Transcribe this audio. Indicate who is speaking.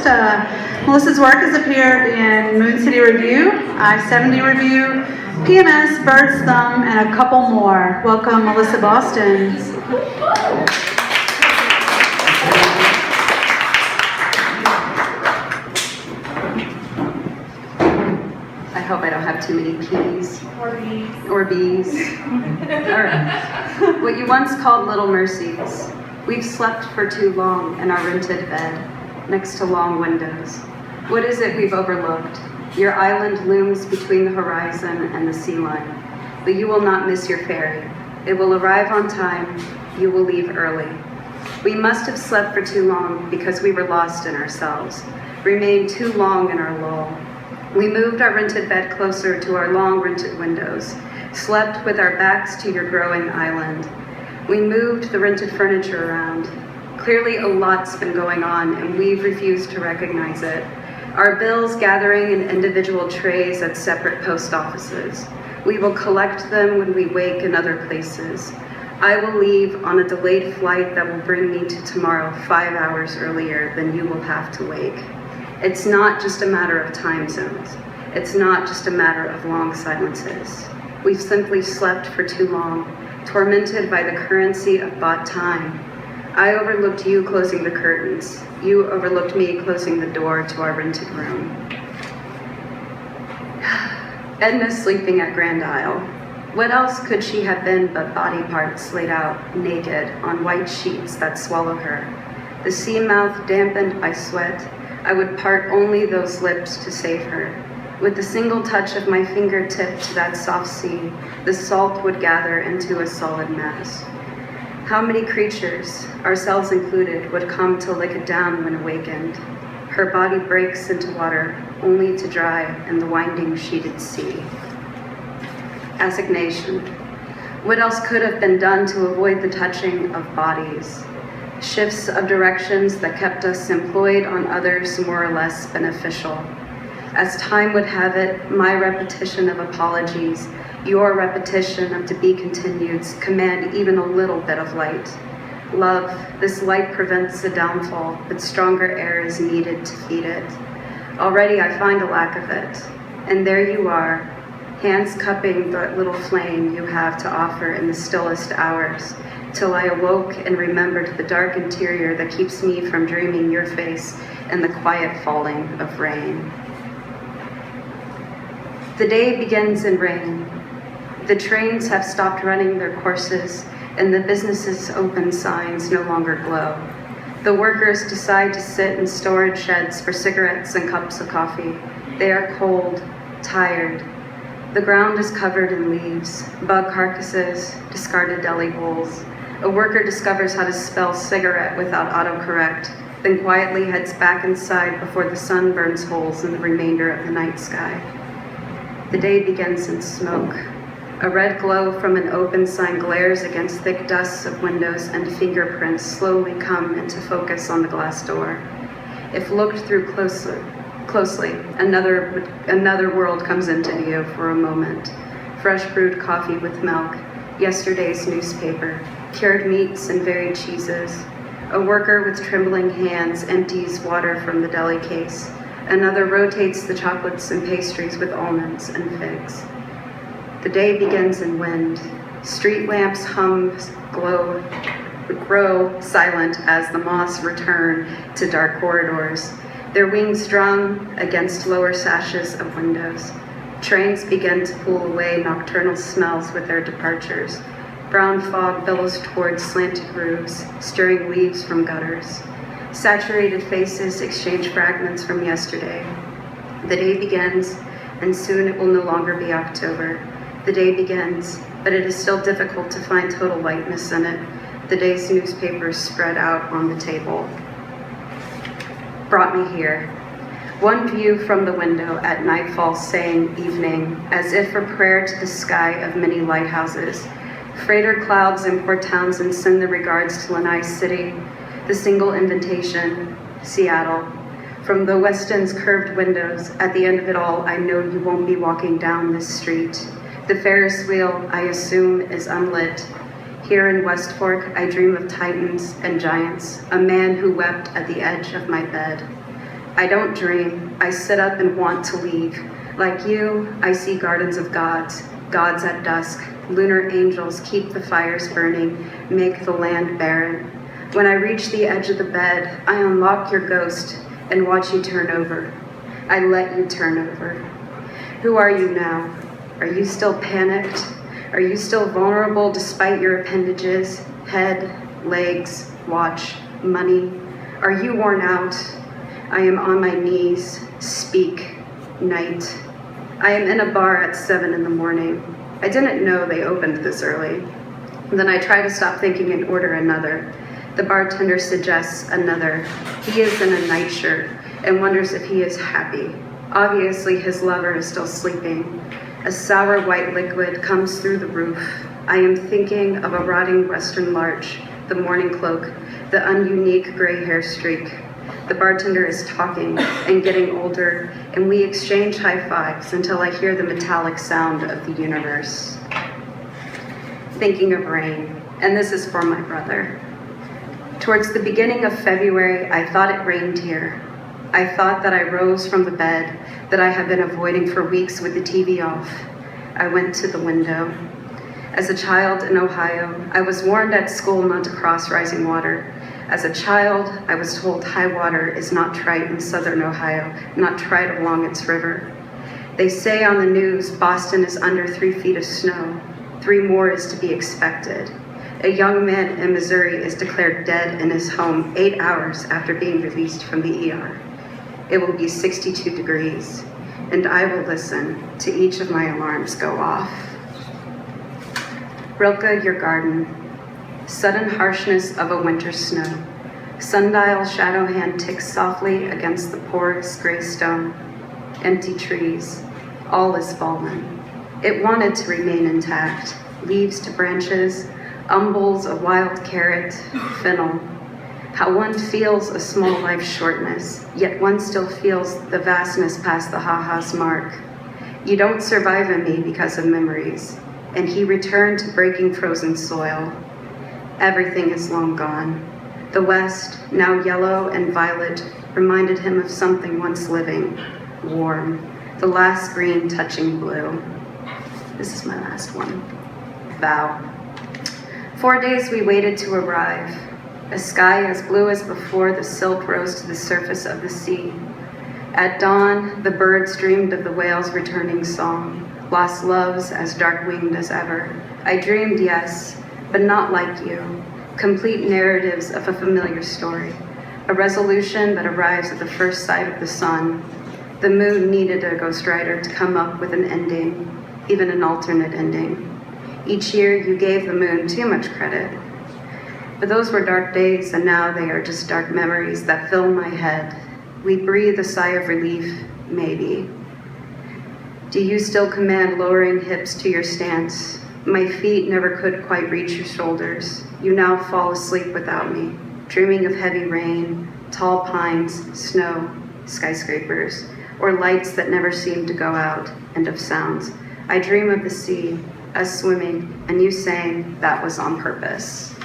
Speaker 1: artist. Melissa's work has appeared in Moon City Review, I-70 Review, PMS, Bird's Thumb, and a couple more. Welcome, Melissa Boston. I hope I don't have too many P's. Or B's. All right. What you once called little mercies. We've slept for too long in our rented bed, next to long windows. What is it we've overlooked? Your island looms between the horizon and the sea line, but you will not miss your ferry. It will arrive on time. You will leave early. We must have slept for too long because we were lost in ourselves, remained too long in our lull. We moved our rented bed closer to our long rented windows, slept with our backs to your growing island. We moved the rented furniture around. Clearly a lot's been going on and we've refused to recognize it. Our bills gathering in individual trays at separate post offices. We will collect them when we wake in other places. I will leave on a delayed flight that will bring me to tomorrow 5 hours earlier than you will have to wake. It's not just a matter of time zones. It's not just a matter of long silences. We've simply slept for too long, tormented by the currency of bought time. I overlooked you closing the curtains. You overlooked me closing the door to our rented room. Edna's sleeping at Grand Isle. What else could she have been but body parts laid out naked on white sheets that swallow her? The sea mouth dampened by sweat, I would part only those lips to save her. With the single touch of my fingertip to that soft sea, the salt would gather into a solid mass. How many creatures, ourselves included, would come to lick it down when awakened? Her body breaks into water, only to dry in the winding sheeted sea. Assignation. What else could have been done to avoid the touching of bodies? Shifts of directions that kept us employed on others more or less beneficial. As time would have it, my repetition of apologies, your repetition of to be continueds, command even a little bit of light. Love, this light prevents the downfall, but stronger air is needed to feed it. Already I find a lack of it, and there you are, hands cupping the little flame you have to offer in the stillest hours, till I awoke and remembered the dark interior that keeps me from dreaming your face and the quiet falling of rain. The day begins in rain. The trains have stopped running their courses and the businesses' open signs no longer glow. The workers decide to sit in storage sheds for cigarettes and cups of coffee. They are cold, tired. The ground is covered in leaves, bug carcasses, discarded deli bowls. A worker discovers how to spell cigarette without autocorrect, then quietly heads back inside before the sun burns holes in the remainder of the night sky. The day begins in smoke. A red glow from an open sign glares against thick dusts of windows, and fingerprints slowly come into focus on the glass door. If looked through closely, another world comes into view for a moment. Fresh brewed coffee with milk, yesterday's newspaper, cured meats and varied cheeses. A worker with trembling hands empties water from the deli case. Another rotates the chocolates and pastries with almonds and figs. The day begins in wind. Street lamps grow silent as the moths return to dark corridors, their wings drum against lower sashes of windows. Trains begin to pull away nocturnal smells with their departures. Brown fog billows towards slanted roofs, stirring leaves from gutters. Saturated faces exchange fragments from yesterday. The day begins, and soon it will no longer be October. The day begins, but it is still difficult to find total lightness in it. The day's newspapers spread out on the table. Brought me here. One view from the window at nightfall saying evening, as if a prayer to the sky of many lighthouses. Freighter clouds in Port Townsend send the regards to Lanai City. The single invitation, Seattle. From the West End's curved windows, at the end of it all, I know you won't be walking down this street. The Ferris wheel, I assume, is unlit. Here in West Fork, I dream of titans and giants, a man who wept at the edge of my bed. I don't dream, I sit up and want to leave. Like you, I see gardens of gods, gods at dusk, lunar angels keep the fires burning, make the land barren. When I reach the edge of the bed, I unlock your ghost and watch you turn over. I let you turn over. Who are you now? Are you still panicked? Are you still vulnerable despite your appendages, head, legs, watch, money? Are you worn out? I am on my knees, speak, night. I am in a bar at 7 in the morning. I didn't know they opened this early. Then I try to stop thinking and order another. The bartender suggests another. He is in a nightshirt and wonders if he is happy. Obviously, his lover is still sleeping. A sour white liquid comes through the roof. I am thinking of a rotting western larch, the morning cloak, the ununique gray hair streak. The bartender is talking and getting older, and we exchange high fives until I hear the metallic sound of the universe. Thinking of rain, and this is for my brother. Towards the beginning of February, I thought it rained here. I thought that I rose from the bed that I had been avoiding for weeks with the TV off. I went to the window. As a child in Ohio, I was warned at school not to cross rising water. As a child, I was told high water is not trite in southern Ohio, not trite along its river. They say on the news Boston is under 3 feet of snow. 3 more is to be expected. A young man in Missouri is declared dead in his home 8 hours after being released from the ER. It will be 62 degrees, and I will listen to each of my alarms go off. Rilke, your garden. Sudden harshness of a winter snow. Sundial shadow hand ticks softly against the porous gray stone. Empty trees. All is fallen. It wanted to remain intact. Leaves to branches, umbels of wild carrot, fennel. How one feels a small life shortness, yet one still feels the vastness past the ha-ha's mark. You don't survive in me because of memories, and he returned to breaking frozen soil. Everything is long gone. The West, now yellow and violet, reminded him of something once living, warm, the last green touching blue. This is my last one. Vow. 4 days we waited to arrive. A sky as blue as before the silt rose to the surface of the sea. At dawn, the birds dreamed of the whale's returning song, lost loves as dark-winged as ever. I dreamed, yes, but not like you. Complete narratives of a familiar story. A resolution that arrives at the first sight of the sun. The moon needed a ghostwriter to come up with an ending, even an alternate ending. Each year you gave the moon too much credit. But those were dark days, and now they are just dark memories that fill my head. We breathe a sigh of relief, maybe. Do you still command lowering hips to your stance? My feet never could quite reach your shoulders. You now fall asleep without me, dreaming of heavy rain, tall pines, snow, skyscrapers, or lights that never seem to go out, and of sounds. I dream of the sea, us swimming, and you saying that was on purpose.